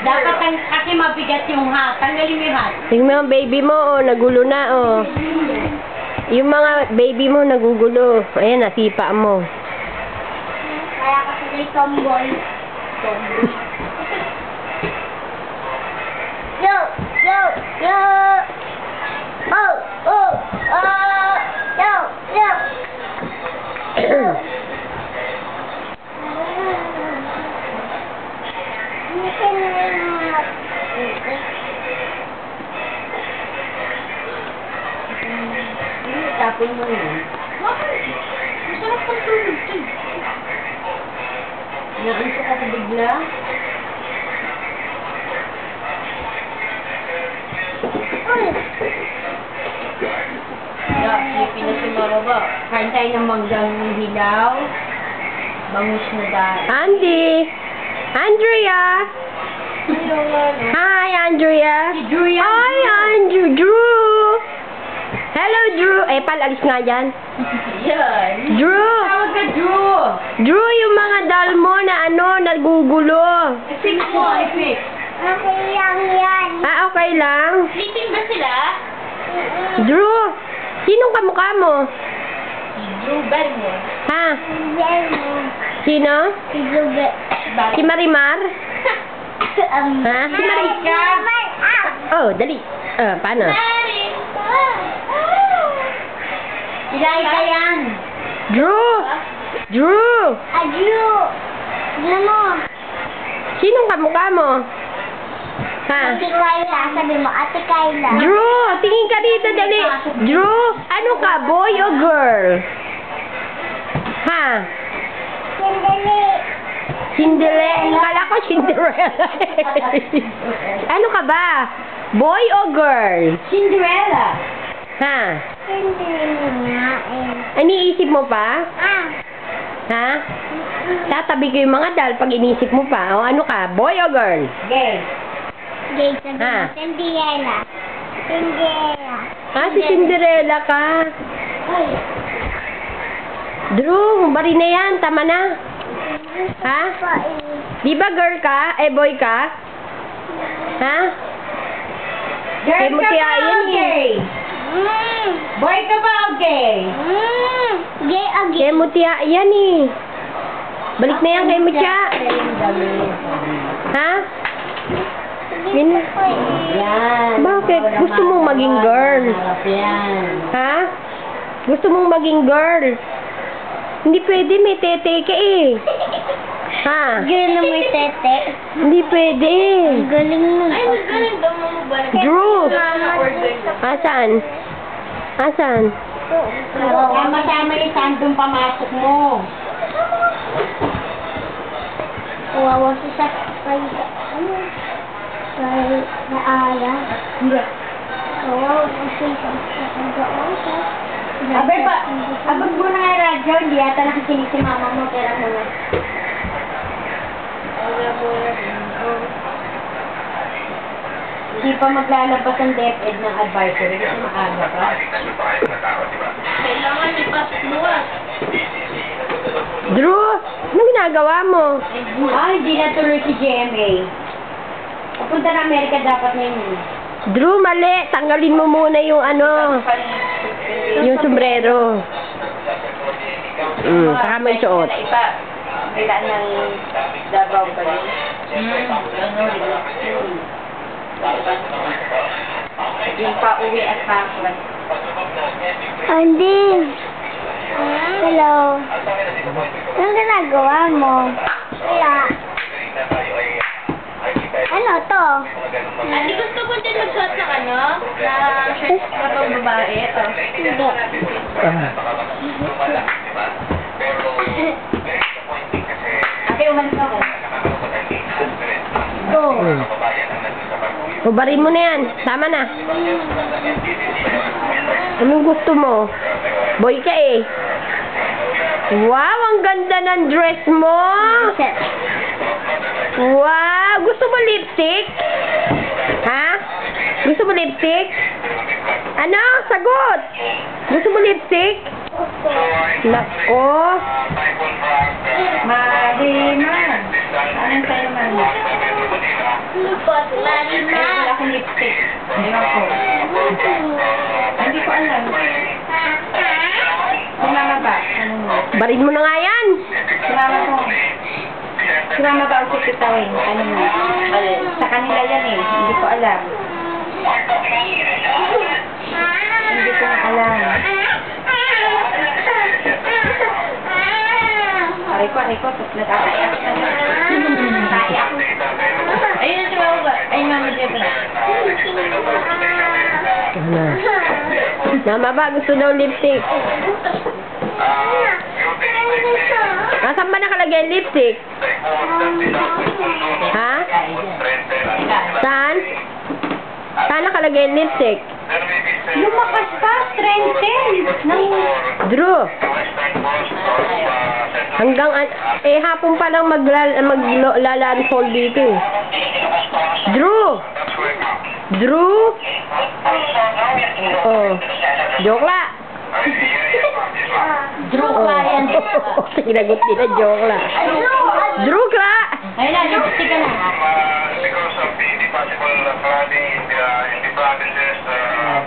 Dapat kasi mabigat yung hat. Tanggalin mo yung hat. Tingnan mo ang baby mo, oh, nagulo na, oh. Yung mga baby mo nagugulo. Ayan, nasipa mo. Kaya kasi may tomboy. Yo! Yo! Yo! Oh! Oh! Oh! Yo! Yo! Tapon mo yun. Bakit? Masarap pang tulog to. Naanto ka sa bigla. Uy! Sleepy na si Maraba. Kain tayo ng manggang hilaw. Bangus na dahil. Andy! Andrea! Hi, Andrea! Si Drew yan. Hi, Andrew! Drew! Hello, Drew! Eh, alis nga dyan. Yan. Drew! Tawag ka, Drew. Drew, yung mga doll mo na nagugulo. I-fix mo, i-fix. Okay lang yan. Ah, okay lang? Sleeping ba sila? Drew! Sinong kamukha mo? Drew Belmore. Ha? Yan. Sino? Si Jube. Si Marimar? Ha? Si Marika. Oh, dali. Paano? Ilaika yan. Drew! Drew! Adyo! Ano mo? Sinong kamukha mo? Ha? Ate Kayla. Sabi mo, Ate Kayla. Drew! Tingin ka dito, dali. Drew! Ano ka, boy o girl? Ha? Sandali. Cinderella. Kala ko Cinderella. Ano ka ba? Boy o girl? Cinderella. Ha? Sandali nga eh. Iniisip mo pa? Ah. Ha? Tatabi ko yung mga dal pag inisip mo pa. O ano ka? Boy o girl? Gay. Gay, sabi mo. Ah. Cinderella. Cinderella. Si Cinderella ka. Ay. Drew, bari na yan. Tama na. Ha? Pa eh. Di ba girl ka? Boy ka? Ha? Girl Kay mo ka kaya ba yan o eh. gay? Boy ka ba o gay? Gay o gay. Kay Mutia, yan eh. Balik na yan kay Mutia. Ha? Yan. Yan. Bakit? Gusto mong maging girl? Harap yan. Ha? Gusto mong maging girl? Hindi pwede, may tete ka eh. Ha? Girl na may tete. Hindi pwede. Ang galing nun. Ay, mas galing daw mo ba? Drew! Asan? Asan? Tama-tama yung sandong pamasok mo. Kawawa si sa kay ano? Kay naaya. Kawawa si sa nag-aasa. Abay ba? Abag mo na nga radyo. Hindi yata nakikinig si mama mo. Kaya mo na. Hindi pa maglalabas ang DepEd ng advisory kasi maaga pa. Kailangan ipasok buwas. Drew! Ano ginagawa mo? Hindi na tuloy si GMA. Papunta na Amerika dapat na yun. Drew, mali. Tanggalin mo muna yung yung sombrero. Saka may suot. Kailan ng Davao ba yun? Yung pa-uwi at pa-uwi. Andy. Hello. Anong ginagawa mo? Wala. Ano to? Hindi gusto ko din magsuot ng ano? Na shirt na pang babae. Ito. Hindi. Ate, umalis ako. Go. Hubarin mo na yan. Tama na. Anong gusto mo? Boy ka eh. Wow, ang ganda ng dress mo. Wow, gusto mo lipstick? Ha? Gusto mo lipstick? Ano? Sagot. Gusto mo lipstick? Nako. Marima. Anong sa'yo, mama? Lipot, Ay, wala akong lipstick. Ewan ko. Hindi ko alam. Si mama ba? Ano mo? Barin mo na nga yan. Si mama ko. Si mama ba ang sipitawin? Ano mo? Sa kanila yan eh. Hindi ko alam. Hindi ko na alam. Aray ko. Nagkakaya ko na. Kaya ko. Ayun si mama ba? Ayun mama dyan ba? Mama ba, gusto daw lipstick. Nasaan ba nakalagay ang lipstick? Ha? Saan? Saan nakalagay ang lipstick? Lumakas pa, strengthen. Drew. Hanggang, hapon pa lang maglalanfold dito eh. Drew? Oh. Joke la. Drew ka yan. Sinagot nila, joke la. Drew ka! Ayun na, lipstick ka na. Because of the possible flooding in the provinces,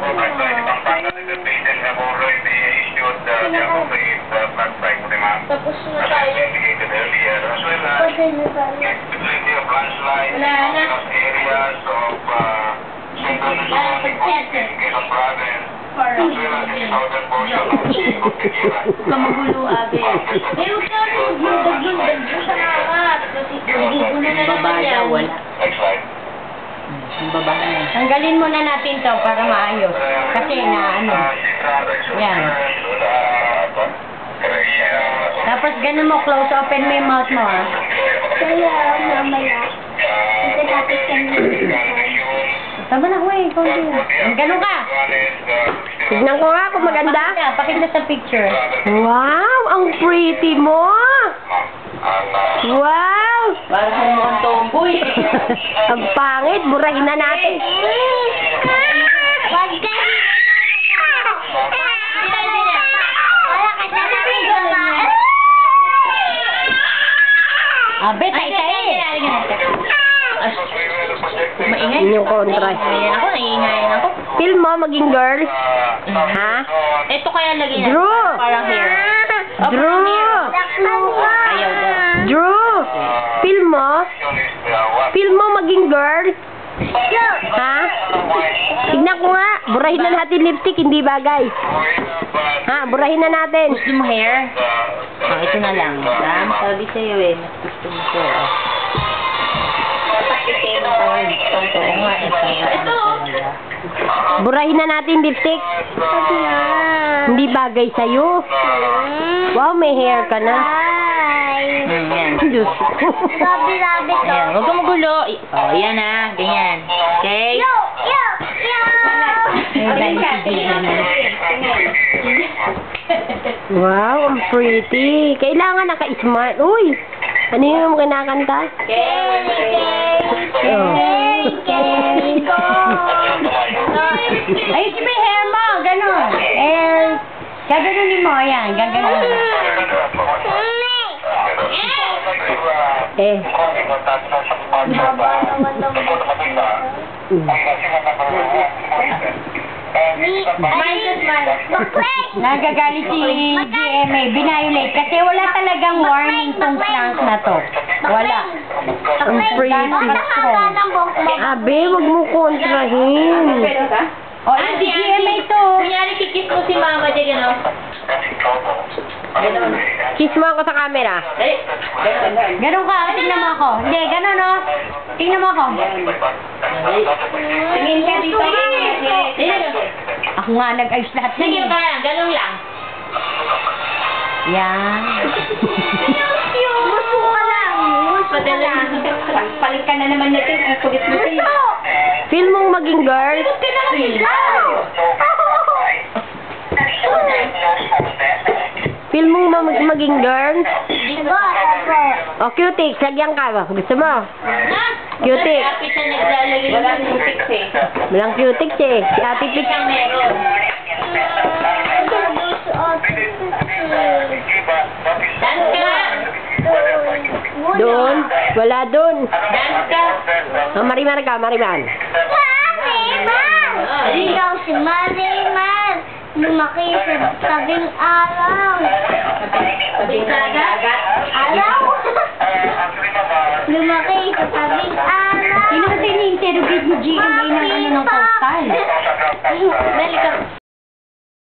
programs by the Pampanga and the Basin have already issued the appropriate flood strike demand. Tapos na As tayo. indicated earlier, as well as Pwede na tayo. plenty of landslides Wala na. across areas of Central Luzon, Quezon Province, as well as the southern portion of the Quezon. Kamagulo, Abe. Huwag ka rin. Dagdag sa nakat. Kasi gugulo na naman yan. Next slide. Tanggalin muna natin to para maayos. Kasi na ano. Yan. Tapos ganun mo, close open mo yung mouth mo, ah. Kaya mamaya. Ito natin kanina. Tama na, huy. Ganun ka. Tignan ko nga kung maganda. Pakita sa picture. Wow, ang pretty mo! Wow! Para kung mukhang tomboy. Ang pangit, burahin na natin. Wag ka. Wala ka na nabigla. Abe, tay-tay. Maingay. Yun yung kontra. Ayan ako, naiingayan ako. Feel mo maging girl? Ha? Ito kaya lagay na. Drew! Parang hair. Drew! Ayaw daw. Drew! Feel mo? Feel mo maging girl? Ha? Tignan ko nga. Burahin na natin lipstick, hindi bagay. Ha? Burahin na natin. Gusto mo hair? Oh, ito na lang. Sabi sa'yo eh, mas gusto mo ko. Oo nga, ito. Burahin na natin lipstick. Hindi bagay sa'yo. Wow, may hair ka na. Yan. Diyos ko. Labi-labi to. Ayan, huwag ka magulo. Oh, yan na. Ganyan. Okay? Yo! Wow, ang pretty. Kailangan naka-smart. Uy, ano yung kinakanta? Oh. Ay, si may hair mo. Ganon. Gaganunin mo. Ayan, gaganunin mo. Baba naman ng Nagagalit si GMA. Binayolate. Kasi wala talagang warning tong prank na to. Wala. Ang pretty. Abe, wag mo kontrahin. O, si GMA to. Kunyari, kikis mo si mama dyan, gano'n. Kiss mo ako sa camera. Ganon ka, tingnan mo ako. Hindi, ganon no. Tingnan mo ako. Tingin ka dito. Ako nga nag-ayos lahat. Sige ka lang, ganon lang. Yan. Gusto ka lang. Padala. Palit ka na naman natin. Ang kulit mo sa'yo. Feel mong maging girl? Feel mong maging girl? O, cutics, lagyan ka ba? Gusto mo? Cutics. Kapit na naglalagay ng cutics eh. Walang cutics eh. Si Ate Pix. Ang meron. Gusto Diba? Dance ka. Doon? Wala doon. Dance ka. Oh, Marimar ka, Marimar. Marimar! Ilaw si Marimar. Lumaki sa tabing araw. Tabing dagat. Araw? Lumaki sa tabing araw. Sino kasi ni-interrogate ni GMA ng ano ng postal? Balik ka.